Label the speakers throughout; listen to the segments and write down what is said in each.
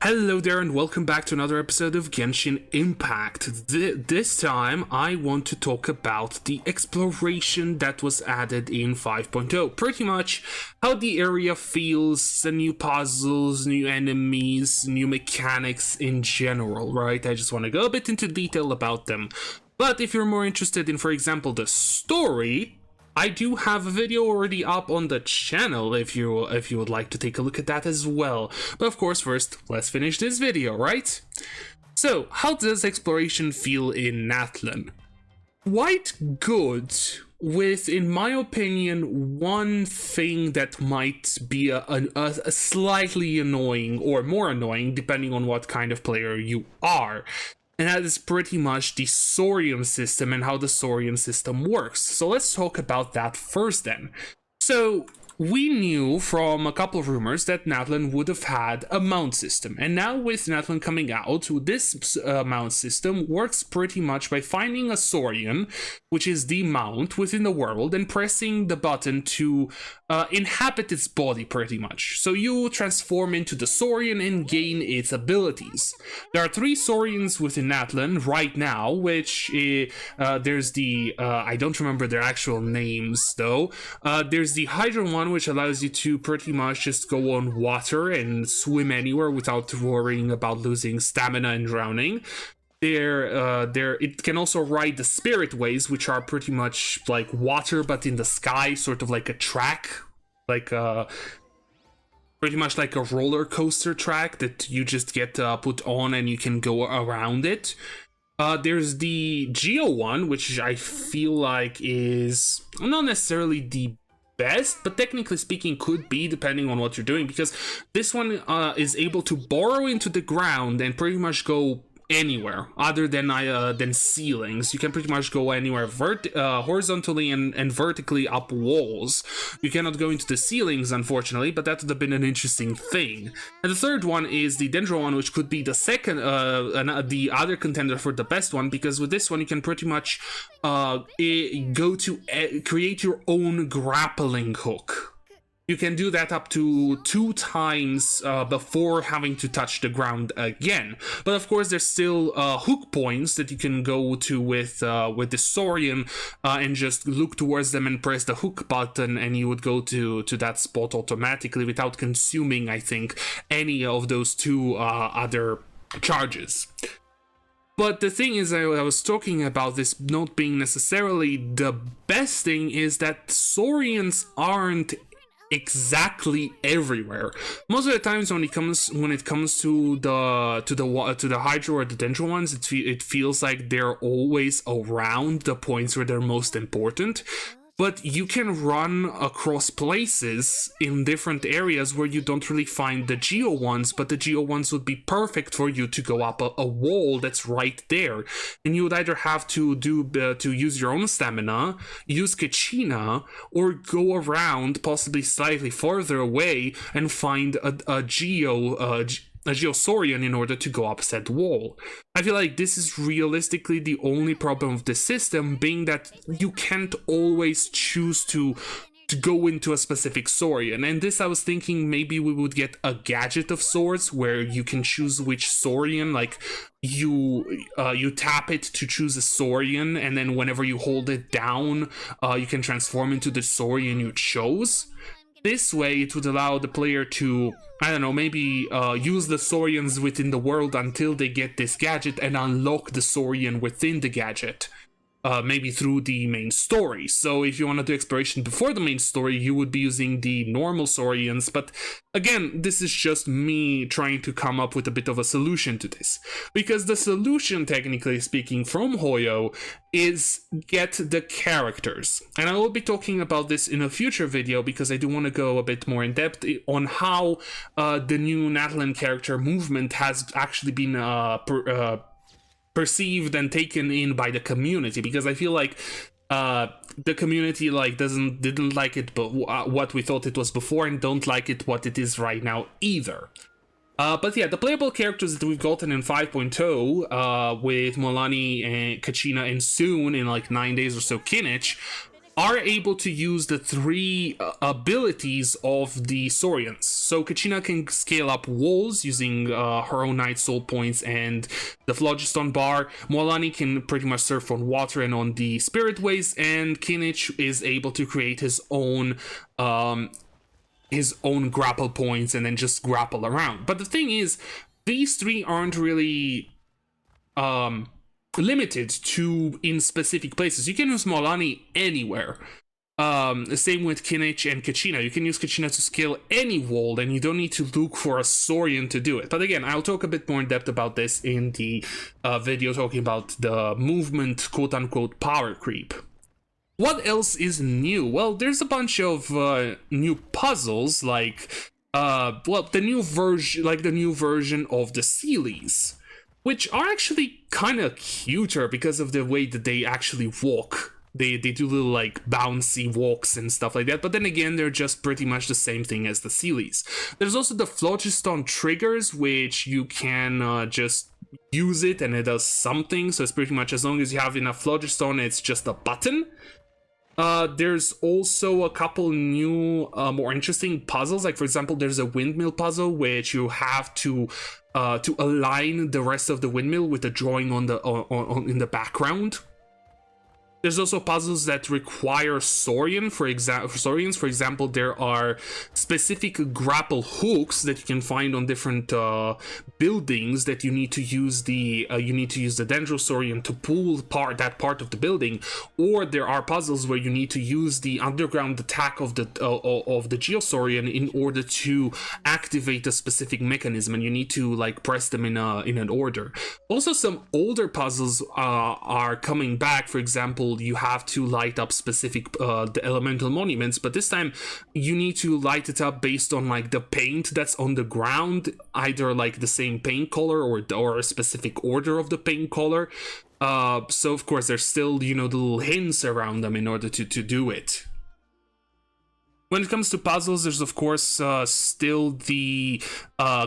Speaker 1: Hello there and welcome back to another episode of Genshin Impact. This time I want to talk about the exploration that was added in 5.0. Pretty much how the area feels, the new puzzles, new enemies, new mechanics in general, right? I just want to go a bit into detail about them. But if you're more interested in, for example, the story, I do have a video already up on the channel if you would like to take a look at that as well. But of course, first, let's finish this video, right? So, how does exploration feel in Natlan? Quite good, with, in my opinion, one thing that might be a slightly annoying, or more annoying, depending on what kind of player you are. And that is pretty much the saurian system and how the saurian system works. So let's talk about that first then. So we knew from a couple of rumors that Natlan would have had a mount system. And now with Natlan coming out, this mount system works pretty much by finding a saurian, which is the mount within the world, and pressing the button to inhabit its body pretty much. So you transform into the saurian and gain its abilities. There are 3 saurians within Natlan right now, which there's the, I don't remember their actual names though. There's the Hydra one, which allows you to pretty much just go on water and swim anywhere without worrying about losing stamina and drowning. It can also ride the spirit waves, which are pretty much like water but in the sky, sort of like a track, like pretty much like a roller coaster track that you just get put on and you can go around it. There's the Geo one, which I feel like is not necessarily the best, but technically speaking could be, depending on what you're doing, because this one is able to burrow into the ground and pretty much go anywhere other than ceilings. You can pretty much go anywhere horizontally and vertically up walls. You cannot go into the ceilings, unfortunately, but that would have been an interesting thing. And the third one is the Dendro one, which could be the second, the other contender for the best one, because with this one you can pretty much go to create your own grappling hook. You can do that up to 2 times before having to touch the ground again. But of course, there's still hook points that you can go to with the saurian and just look towards them and press the hook button, and you would go to that spot automatically without consuming, I think, any of those 2 other charges. But the thing is, I was talking about this not being necessarily the best thing, is that saurians aren't exactly everywhere. Most of the times when it comes to the Hydra or the Dendro ones, it feels like they're always around the points where they're most important. But you can run across places in different areas where you don't really find the Geo ones, but the Geo ones would be perfect for you to go up a wall that's right there. And you would either have to use your own stamina, use Kachina, or go around possibly slightly further away and find a Geosaurian in order to go up said wall. I feel like this is realistically the only problem of the system, being that you can't always choose to go into a specific saurian. And this, I was thinking maybe we would get a gadget of sorts where you can choose which saurian, like you tap it to choose a saurian, and then whenever you hold it down, you can transform into the saurian you chose. This way, it would allow the player to, I don't know, maybe use the saurians within the world until they get this gadget and unlock the saurian within the gadget. Maybe through the main story. So if you want to do exploration before the main story, you would be using the normal saurians. But again, this is just me trying to come up with a bit of a solution to this. Because the solution, technically speaking, from Hoyo is get the characters. And I will be talking about this in a future video, because I do want to go a bit more in depth on how the new Natlan character movement has actually been perceived and taken in by the community, because I feel like the community didn't like it but what we thought it was before, and don't like it what it is right now either. But yeah, the playable characters that we've gotten in 5.0 with Molani and Kachina, and soon in like 9 days or so Kinich, are able to use the three abilities of the saurians. So Kachina can scale up walls using her own Night Soul points and the Phlogiston bar. Moalani can pretty much surf on water and on the spirit ways, and Kinich is able to create his own grapple points and then just grapple around. But the thing is, these three aren't really limited to in specific places. You can use Moalani anywhere. The same with Kinich and Kachina. You can use Kachina to scale any wall, and you don't need to look for a saurian to do it. But again, I'll talk a bit more in depth about this in the video talking about the movement, quote-unquote, power creep. What else is new? Well, there's a bunch of new puzzles, like the new version of the Sealies, which are actually kind of cuter because of the way that they actually walk. They do little like bouncy walks and stuff like that, but then again, they're just pretty much the same thing as the Sealies. There's also the Phlogiston triggers, which you can just use it and it does something. So it's pretty much as long as you have enough Phlogiston, it's just a button. There's also a couple new, more interesting puzzles. Like, for example, there's a windmill puzzle, which you have to align the rest of the windmill with the drawing on the in the background. There's also puzzles that require saurians. For example, there are specific grapple hooks that you can find on different buildings that you need to use the Dendrosaurian to pull that part of the building. Or there are puzzles where you need to use the underground attack of the Geosaurian in order to activate a specific mechanism, and you need to like press them in an order. Also, some older puzzles are coming back. For example, you have to light up specific the elemental monuments, but this time you need to light it up based on like the paint that's on the ground, either like the same paint color or a specific order of the paint color. So of course there's still, the little hints around them in order to do it. When it comes to puzzles, there's of course still the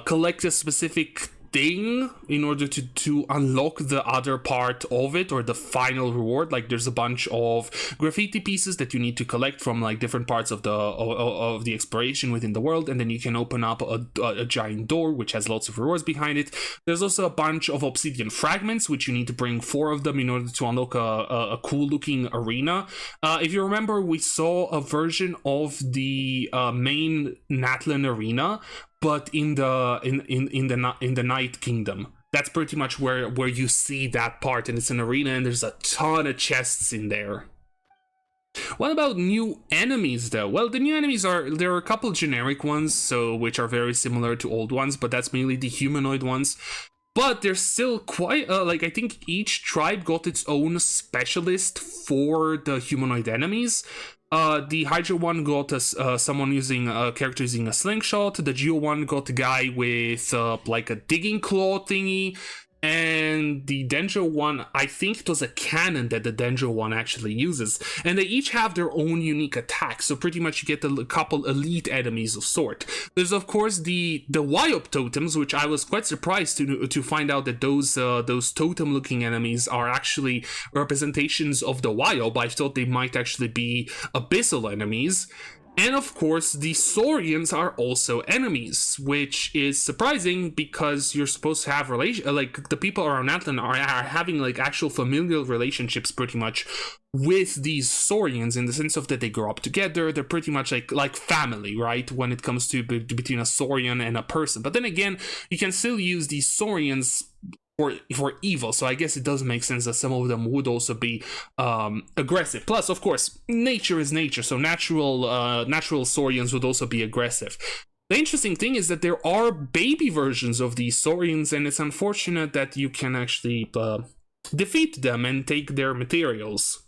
Speaker 1: collect a specific thing in order to unlock the other part of it, or the final reward. Like, there's a bunch of graffiti pieces that you need to collect from like different parts of the exploration within the world, and then you can open up a giant door which has lots of rewards behind it. There's also a bunch of obsidian fragments, which you need to bring 4 of them in order to unlock a cool looking arena. If you remember, we saw a version of the main Natlan arena, but in the Night Kingdom. That's pretty much where you see that part, and it's an arena, and there's a ton of chests in there. What about new enemies, though? Well, the new enemies there are a couple generic ones, which are very similar to old ones, but that's mainly the humanoid ones. But there's still quite, I think each tribe got its own specialist for the humanoid enemies. The Hydra one got someone using a character using a slingshot. The Geo one got a guy with like a digging claw thingy. And the Dendro one, I think it was a cannon that the Dendro one actually uses. And they each have their own unique attacks, so pretty much you get a couple elite enemies of sort. There's of course the Wyop totems, which I was quite surprised to find out that those totem looking enemies are actually representations of the Wyop. I thought they might actually be abyssal enemies. And of course, the saurians are also enemies, which is surprising because you're supposed to have the people around Natlan are having like actual familial relationships pretty much with these saurians, in the sense of that they grow up together. They're pretty much like family, right? When it comes to between a saurian and a person. But then again, you can still use these saurians for evil, so I guess it does make sense that some of them would also be aggressive. Plus, of course, nature is nature, so natural saurians would also be aggressive. The interesting thing is that there are baby versions of these saurians, and it's unfortunate that you can actually defeat them and take their materials.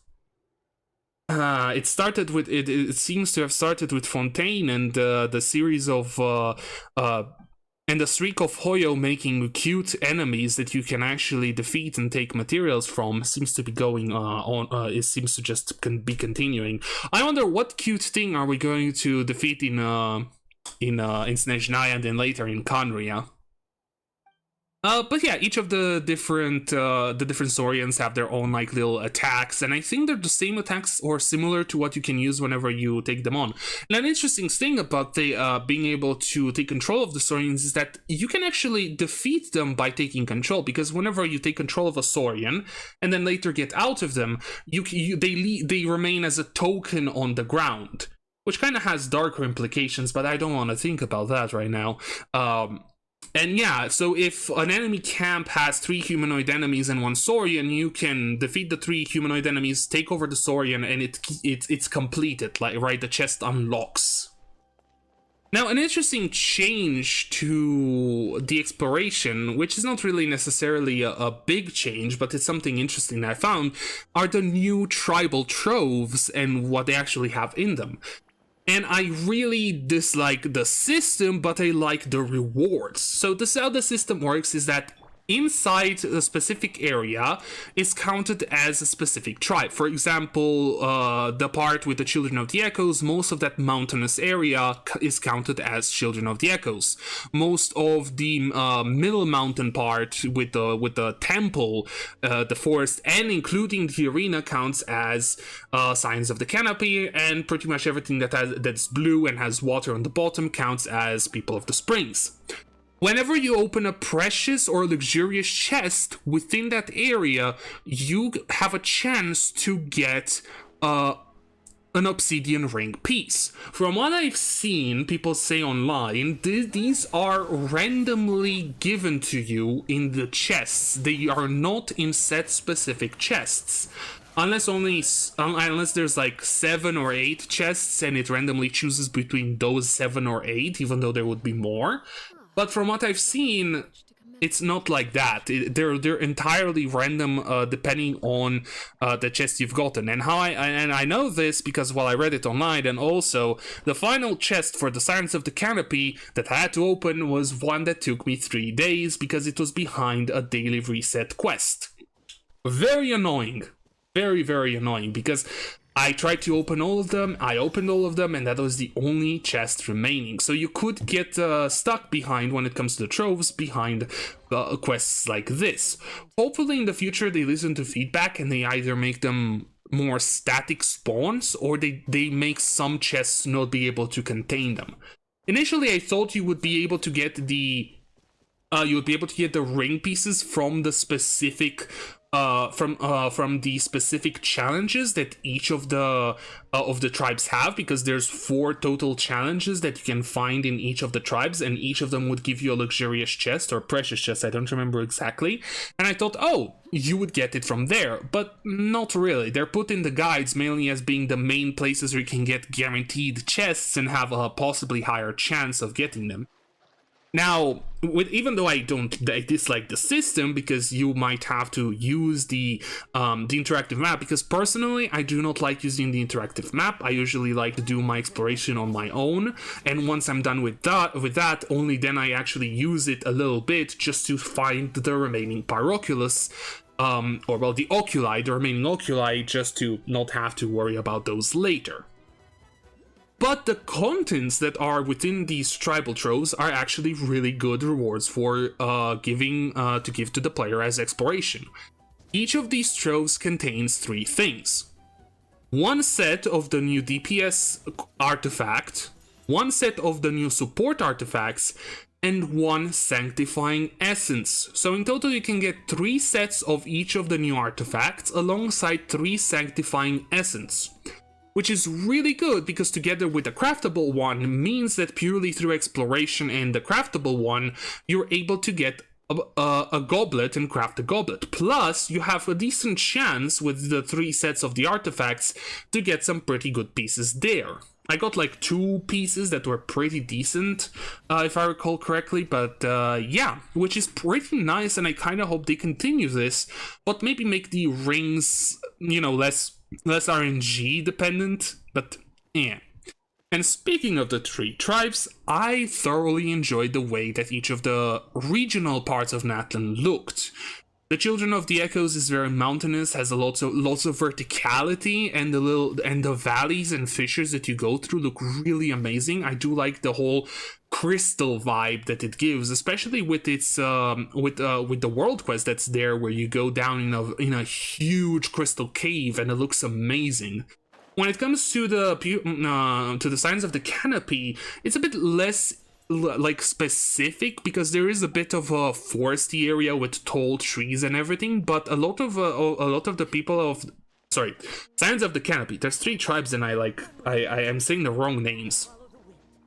Speaker 1: It started with it seems to have started with Fontaine and the series of and the streak of Hoyo making cute enemies that you can actually defeat and take materials from seems to be going on. It seems to just be continuing. I wonder what cute thing are we going to defeat in Snezhnaya and then later in Khaenri'ah. But yeah, each of the different saurians have their own like little attacks, and I think they're the same attacks or similar to what you can use whenever you take them on. And an interesting thing about the being able to take control of the saurians is that you can actually defeat them by taking control, because whenever you take control of a saurian and then later get out of them, they remain as a token on the ground, which kind of has darker implications, but I don't want to think about that right now. And yeah, so if an enemy camp has 3 humanoid enemies and 1 saurian, you can defeat the 3 humanoid enemies, take over the saurian, and it's completed. Like, right, the chest unlocks. Now, an interesting change to the exploration, which is not really necessarily a big change, but it's something interesting that I found, are the new tribal troves and what they actually have in them. And I really dislike the system, but I like the rewards. So this how the system works is that inside a specific area is counted as a specific tribe. For example, the part with the Children of the Echoes, most of that mountainous area is counted as Children of the Echoes. Most of the middle mountain part with the temple, the forest, and including the arena counts as Signs of the Canopy, and pretty much everything that's blue and has water on the bottom counts as People of the Springs. Whenever you open a precious or luxurious chest within that area, you have a chance to get an obsidian ring piece. From what I've seen people say online, these are randomly given to you in the chests. They are not in set specific chests. Unless there's like 7 or 8 chests and it randomly chooses between those 7 or 8, even though there would be more. But from what I've seen, it's not like that. They're entirely random, depending on the chest you've gotten. And I know this because, well, I read it online, and also the final chest for the Signs of the Canopy that I had to open was one that took me 3 days because it was behind a daily reset quest. Very annoying. Very, very annoying, because I tried to open all of them, I opened all of them, and that was the only chest remaining. So you could get stuck behind, when it comes to the troves, behind quests like this. Hopefully in the future they listen to feedback and they either make them more static spawns, or they make some chests not be able to contain them. Initially I thought you would be able to get the ring pieces from the specific from the specific challenges that each of the tribes have, because there's 4 total challenges that you can find in each of the tribes, and each of them would give you a luxurious chest or precious chest, I don't remember exactly. And I thought, oh, you would get it from there, but not really. They're put in the guides mainly as being the main places where you can get guaranteed chests and have a possibly higher chance of getting them. Now, even though I dislike the system, because you might have to use the interactive map, because personally I do not like using the interactive map. I usually like to do my exploration on my own, and once I'm done with that, only then I actually use it a little bit just to find the remaining pyroculus, the remaining oculi, just to not have to worry about those later. But the contents that are within these tribal troves are actually really good rewards for to give to the player as exploration. Each of these troves contains 3 things: 1 set of the new DPS artifact, 1 set of the new support artifacts, and 1 sanctifying essence. So in total you can get 3 sets of each of the new artifacts alongside 3 sanctifying essence. Which is really good, because together with the craftable one means that purely through exploration and the craftable one, you're able to get a goblet and craft a goblet. Plus, you have a decent chance with the 3 sets of the artifacts to get some pretty good pieces there. I got like 2 pieces that were pretty decent, if I recall correctly, but yeah, which is pretty nice, and I kind of hope they continue this, but maybe make the rings, less RNG dependent, but yeah. And speaking of the 3 tribes, I thoroughly enjoyed the way that each of the regional parts of Natlan looked. The Children of the Echoes is very mountainous, has a lots of verticality, and the valleys and fissures that you go through look really amazing. I do like the whole crystal vibe that it gives, especially with its with the world quest that's there, where you go down in a huge crystal cave, and it looks amazing. When it comes to the signs of the canopy, it's a bit less like specific, because there is a bit of a foresty area with tall trees and everything, but a lot of the people of signs of the canopy, there's 3 tribes, and I am saying the wrong names.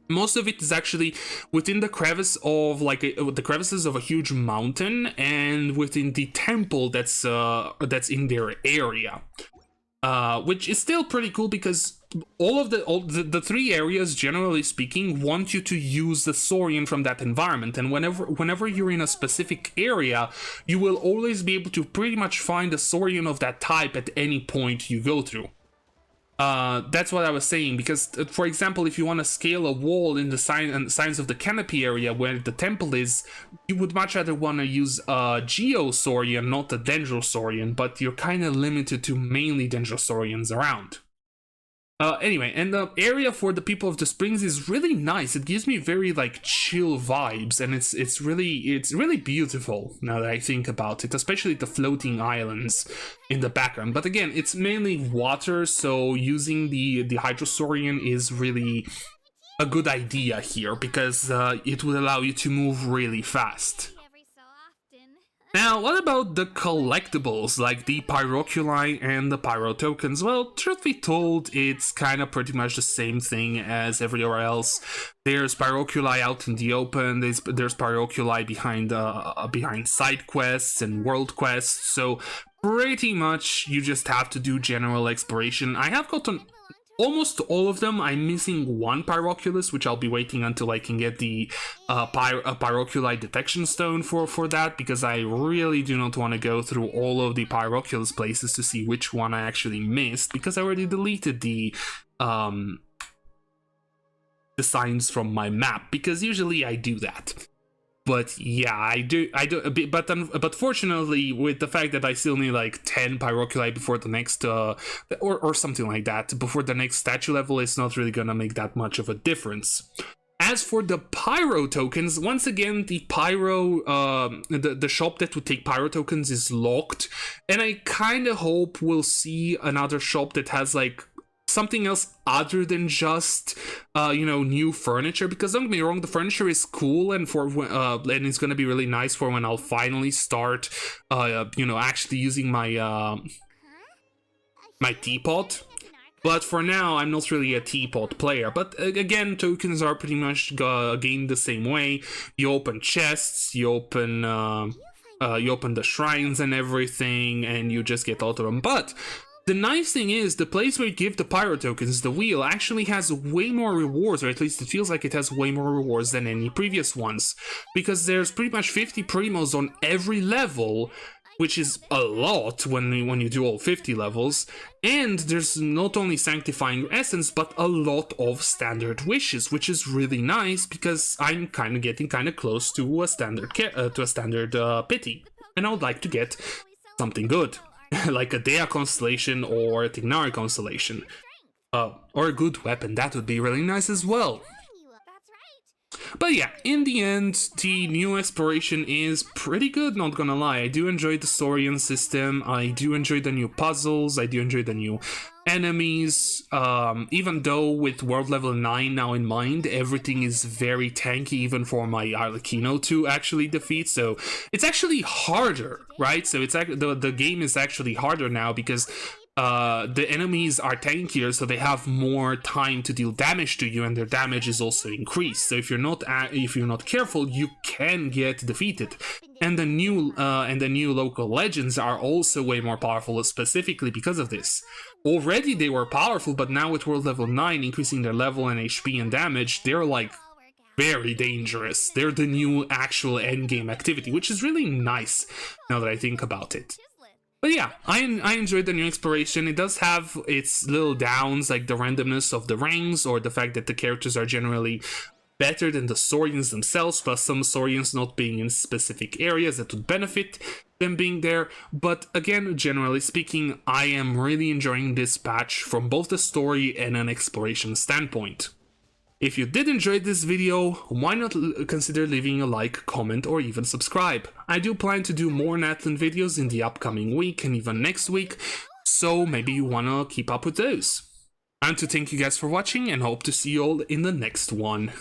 Speaker 1: Most of it is actually within the crevice of the crevices of a huge mountain, and within the temple that's in their area. Which is still pretty cool, because all the 3 areas, generally speaking, want you to use the saurian from that environment, and whenever you're in a specific area, you will always be able to pretty much find a saurian of that type at any point you go through. That's what I was saying, because for example, if you want to scale a wall in the signs of the canopy area where the temple is, you would much rather want to use a Geosaurian, not a Dendrosaurian, but you're kind of limited to mainly Dendrosaurians around. Anyway, and the area for the people of the springs is really nice. It gives me very like chill vibes, and it's really beautiful now that I think about it, especially the floating islands in the background. But again, it's mainly water, so using the Hydrosaurian is really a good idea here, because it would allow you to move really fast. Now, what about the collectibles, like the Pyroculi and the Pyro tokens? Well, truth be told, it's kind of pretty much the same thing as everywhere else. There's Pyroculi out in the open, there's Pyroculi behind side quests and world quests, so pretty much you just have to do general exploration. I have gotten almost all of them. I'm missing 1 Pyroculus, which I'll be waiting until I can get the Pyroculi detection stone for that, because I really do not want to go through all of the Pyroculus places to see which one I actually missed, because I already deleted the signs from my map, because usually I do that. But yeah, I do but fortunately, with the fact that I still need like 10 Pyroculi before the next or something like that before the next statue level, it's not really gonna make that much of a difference. As for the Pyro tokens, once again, the Pyro the shop that would take Pyro tokens is locked, and I kind of hope we'll see another shop that has like something else other than just new furniture, because don't get me wrong, the furniture is cool, and and it's going to be really nice for when I'll finally start actually using my my teapot. But for now, I'm not really a teapot player. But again, tokens are pretty much gained the same way. You open chests, you open the shrines and everything, and you just get all of them. But the nice thing is, the place where you give the Pyro tokens, the wheel, actually has way more rewards, or at least it feels like it has way more rewards than any previous ones, because there's pretty much 50 primos on every level, which is a lot when you do all 50 levels, and there's not only Sanctifying Essence, but a lot of standard wishes, which is really nice, because I'm kind of getting close to a standard pity, and I would like to get something good. Like a Dea constellation or a Tignari constellation. Or a good weapon, that would be really nice as well. But yeah, in the end, the new exploration is pretty good, not gonna lie. I do enjoy the saurian system, I do enjoy the new puzzles, I do enjoy the new enemies, even though with world level 9 now in mind, everything is very tanky, even for my Arlecchino to actually defeat, so it's actually harder, right? So it's the game is actually harder now, because the enemies are tankier, so they have more time to deal damage to you, and their damage is also increased. So if you're not careful, you can get defeated. And the new local legends are also way more powerful, specifically because of this. Already they were powerful, but now with world level 9 increasing their level and HP and damage, they're like very dangerous. They're the new actual endgame activity, which is really nice now that I think about it. But yeah, I enjoyed the new exploration. It does have its little downs, like the randomness of the ranks, or the fact that the characters are generally better than the saurians themselves, plus some saurians not being in specific areas that would benefit. them being there, but again, generally speaking, I am really enjoying this patch from both the story and an exploration standpoint. If you did enjoy this video, why not consider leaving a like, comment, or even subscribe? I do plan to do more Natlan videos in the upcoming week and even next week, so maybe you wanna keep up with those. I want to thank you guys for watching and hope to see you all in the next one.